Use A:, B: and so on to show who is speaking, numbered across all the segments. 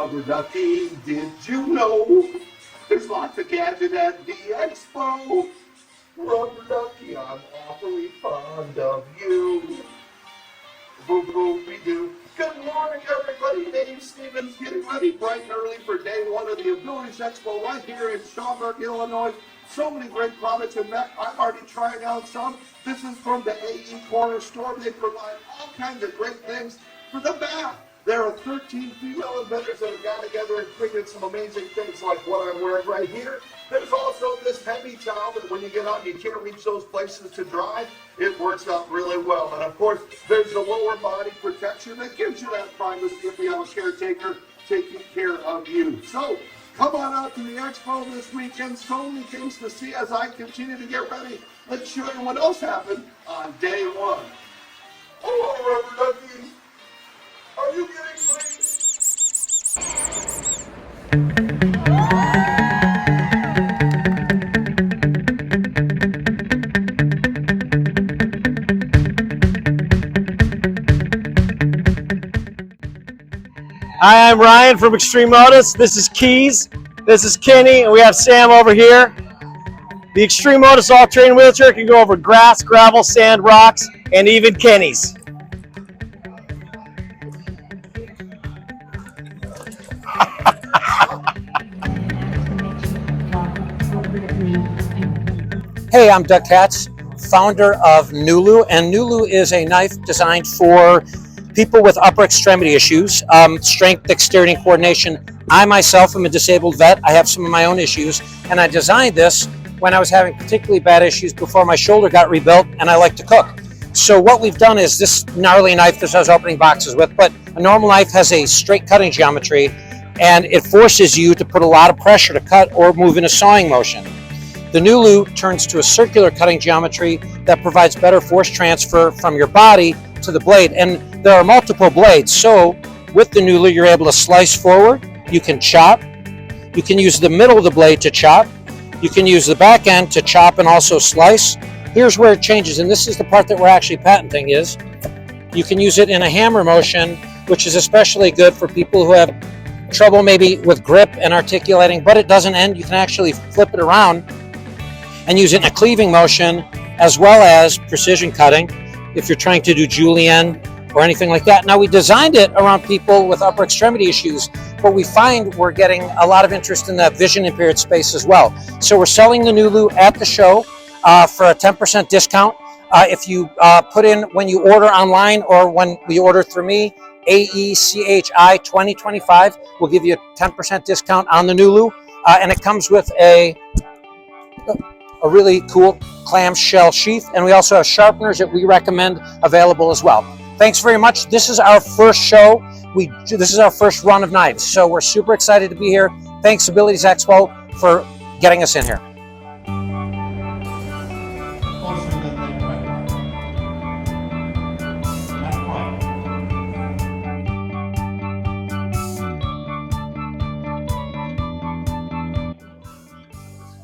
A: Rubber Ducky, did you know there's lots of gadget at the expo? Rubber Ducky, I'm awfully fond of you. Boom, boom, we do. Good morning, everybody. Dave Stevens getting ready bright and early for day one of the Abilities Expo right here in Shaumburg, Illinois. So many great products, and I'm already trying out some. This is from the AE Corner Store. They provide all kinds of great things for the bath. There are 13 female inventors that have got together and created some amazing things like what I'm wearing right here. There's also this heavy towel that when you get out and you can't reach those places to dry, it works out really well. And of course, there's the lower body protection that gives you that privacy if you have a caretaker taking care of you. So come on out to the expo this weekend. So many things to see as I continue to get ready. Let's show you what else happened on day one. Oh, Rubber Ducky, are you getting clean?
B: Hi, I'm Ryan from Extreme Modus. This is Keys. This is Kenny, and we have Sam over here. The Extreme Modus all-terrain wheelchair can go over grass, gravel, sand, rocks, and even Kenny's.
C: Hey, I'm Doug Katz, founder of NULU, and NULU is a knife designed for people with upper extremity issues, strength, dexterity, and coordination. I myself am a disabled vet. I have some of my own issues, and I designed this when I was having particularly bad issues before my shoulder got rebuilt, and I like to cook. So what we've done is this gnarly knife that I was opening boxes with, but a normal knife has a straight cutting geometry, and it forces you to put a lot of pressure to cut or move in a sawing motion. The NULU turns to a circular cutting geometry that provides better force transfer from your body to the blade. And there are multiple blades. So with the NULU, you're able to slice forward. You can chop. You can use the middle of the blade to chop. You can use the back end to chop and also slice. Here's where it changes. And this is the part that we're actually patenting is you can use it in a hammer motion, which is especially good for people who have trouble maybe with grip and articulating, but it doesn't end. You can actually flip it around and use it in a cleaving motion as well as precision cutting if you're trying to do julienne or anything like that. Now, we designed it around people with upper extremity issues, but we find we're getting a lot of interest in the vision impaired space as well. So we're selling the NULU at the show for a 10% discount. If you put in when you order online or when we order through me, AECHI 2025, we'll give you a 10% discount on the NULU, and it comes with a really cool clamshell sheath, and we also have sharpeners that we recommend available as well. Thanks very much. This is our first show. This is our first run of knives, so we're super excited to be here. Thanks Abilities Expo for getting us in here.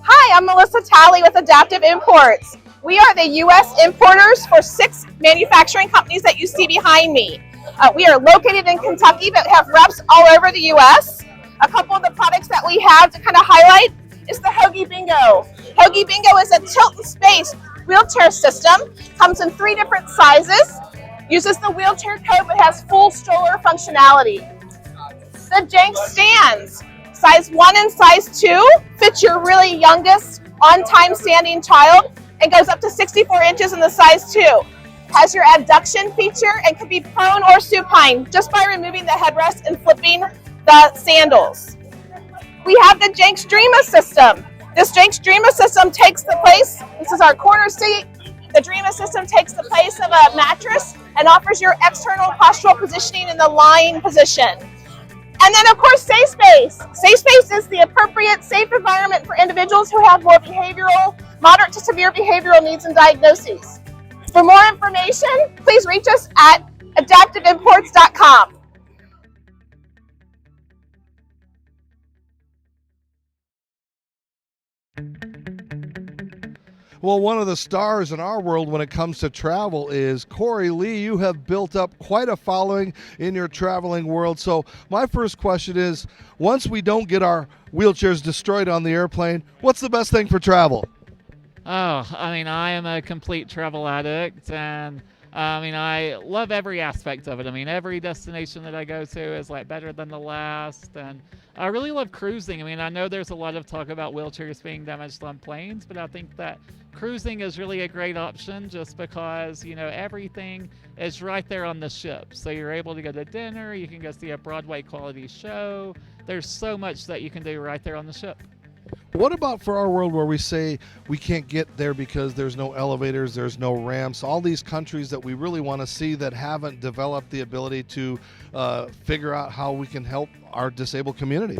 D: Hi, I'm Melissa Talley with Adaptive Imports. We are the U.S. importers for 6 manufacturing companies that you see behind me. We are located in Kentucky but have reps all over the U.S. A couple of the products that we have to kind of highlight is the Hoagie Bingo. Hoagie Bingo is a tilt and space wheelchair system. Comes in 3 different sizes. Uses the wheelchair code but has full stroller functionality. The Jenks stands. Size 1 and size 2 fits your really youngest on-time standing child and goes up to 64 inches in the size 2. Has your abduction feature and can be prone or supine just by removing the headrest and flipping the sandals. We have the Jenks Dreama system. This Jenks Dreama system takes the place, this is our corner seat. The Dreama system takes the place of a mattress and offers your external postural positioning in the lying position. And then, of course, Safe Space. Safe Space is the appropriate, safe environment for individuals who have more moderate to severe behavioral needs and diagnoses. For more information, please reach us at adaptiveimports.com.
E: Well, one of the stars in our world when it comes to travel is Cory Lee. You have built up quite a following in your traveling world. So my first question is, once we don't get our wheelchairs destroyed on the airplane, what's the best thing for travel?
F: Oh, I mean, I am a complete travel addict, and I mean, I love every aspect of it. I mean, every destination that I go to is like better than the last, and I really love cruising. I mean, I know there's a lot of talk about wheelchairs being damaged on planes, but I think that cruising is really a great option just because, you know, everything is right there on the ship. So you're able to go to dinner, you can go see a Broadway quality show. There's so much that you can do right there on the ship.
E: What about for our world where we say we can't get there because there's no elevators, there's no ramps, all these countries that we really want to see that haven't developed the ability to figure out how we can help our disabled community?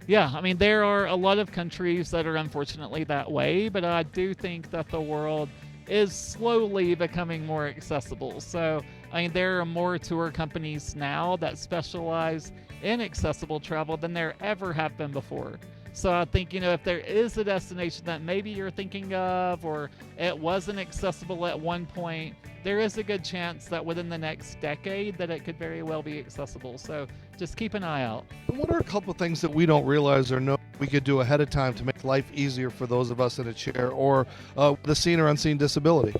F: Yeah, I mean, there are a lot of countries that are unfortunately that way, but I do think that the world is slowly becoming more accessible. So, I mean, there are more tour companies now that specialize in accessible travel than there ever have been before. So I think, you know, if there is a destination that maybe you're thinking of or it wasn't accessible at one point, there is a good chance that within the next decade that it could very well be accessible. So just keep an eye out.
E: What are a couple of things that we don't realize or know we could do ahead of time to make life easier for those of us in a chair or the seen or unseen disability?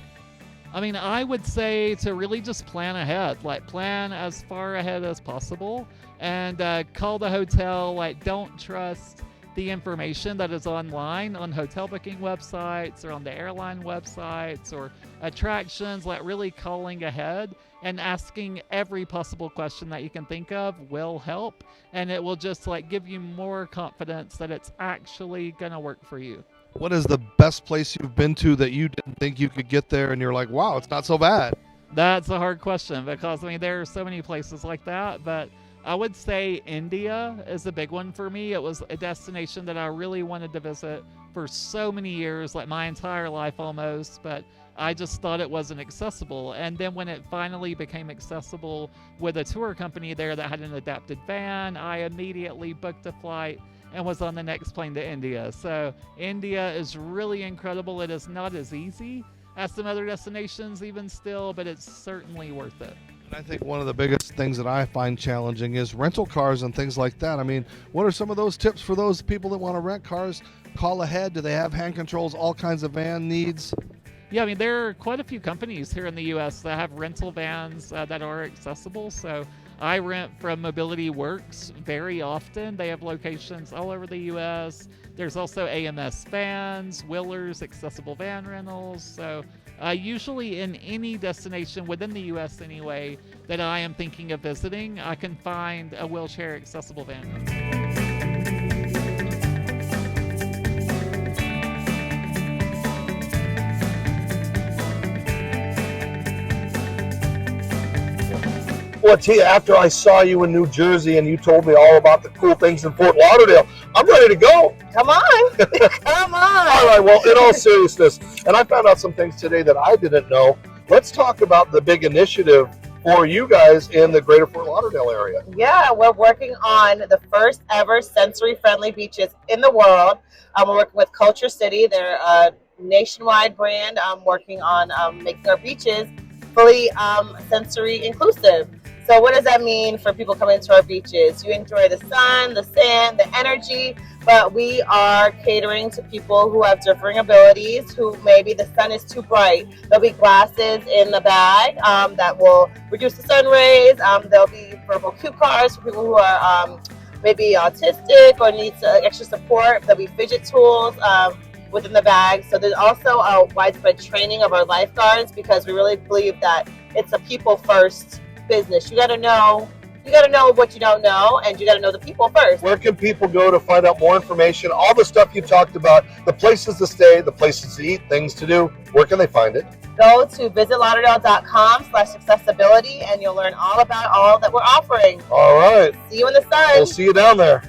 F: I mean, I would say to really just plan ahead, like plan as far ahead as possible and call the hotel, like don't trust the information that is online on hotel booking websites or on the airline websites or attractions. Like really calling ahead and asking every possible question that you can think of will help, and it will just like give you more confidence that it's actually gonna work for you.
E: What is the best place you've been to that you didn't think you could get there and you're like, wow, it's not so bad?
F: That's a hard question because I mean there are so many places like that, but I would say India is a big one for me. It was a destination that I really wanted to visit for so many years, like my entire life almost, but I just thought it wasn't accessible. And then when it finally became accessible with a tour company there that had an adapted van, I immediately booked a flight and was on the next plane to India. So India is really incredible. It is not as easy as some other destinations even still, but it's certainly worth it.
E: I think one of the biggest things that I find challenging is rental cars and things like that. I mean, what are some of those tips for those people that want to rent cars? Call ahead. Do they have hand controls, all kinds of van needs?
F: Yeah, I mean, there are quite a few companies here in the U.S. that have rental vans that are accessible. So I rent from Mobility Works very often. They have locations all over the U.S. There's also AMS Vans, Willers, accessible van rentals. So usually in any destination within the U.S. anyway that I am thinking of visiting, I can find a wheelchair accessible van rental.
A: Well, Tia, after I saw you in New Jersey and you told me all about the cool things in Fort Lauderdale, I'm ready to go.
D: Come on. Come on.
A: All right, well, in all seriousness, and I found out some things today that I didn't know. Let's talk about the big initiative for you guys in the Greater Fort Lauderdale area.
G: Yeah, we're working on the first ever sensory-friendly beaches in the world. We're working with Culture City. They're a nationwide brand working on making our beaches fully sensory inclusive. So what does that mean for people coming to our beaches? You enjoy the sun, the sand, the energy, but we are catering to people who have differing abilities, who maybe the sun is too bright. There'll be glasses in the bag that will reduce the sun rays. There'll be verbal cue cards for people who are maybe autistic or need extra support. There'll be fidget tools within the bag. So there's also a widespread training of our lifeguards because we really believe that it's a people first business. You got to know what you don't know, and you got to know the people first.
A: Where can people go to find out more information, all the stuff you talked about, the places to stay, the places to eat, things to do? Where can they find it?
G: Go to visitlauderdale.com/accessibility and you'll learn all about all that we're offering.
A: All right.
G: See you in the sun.
A: We'll see you down there.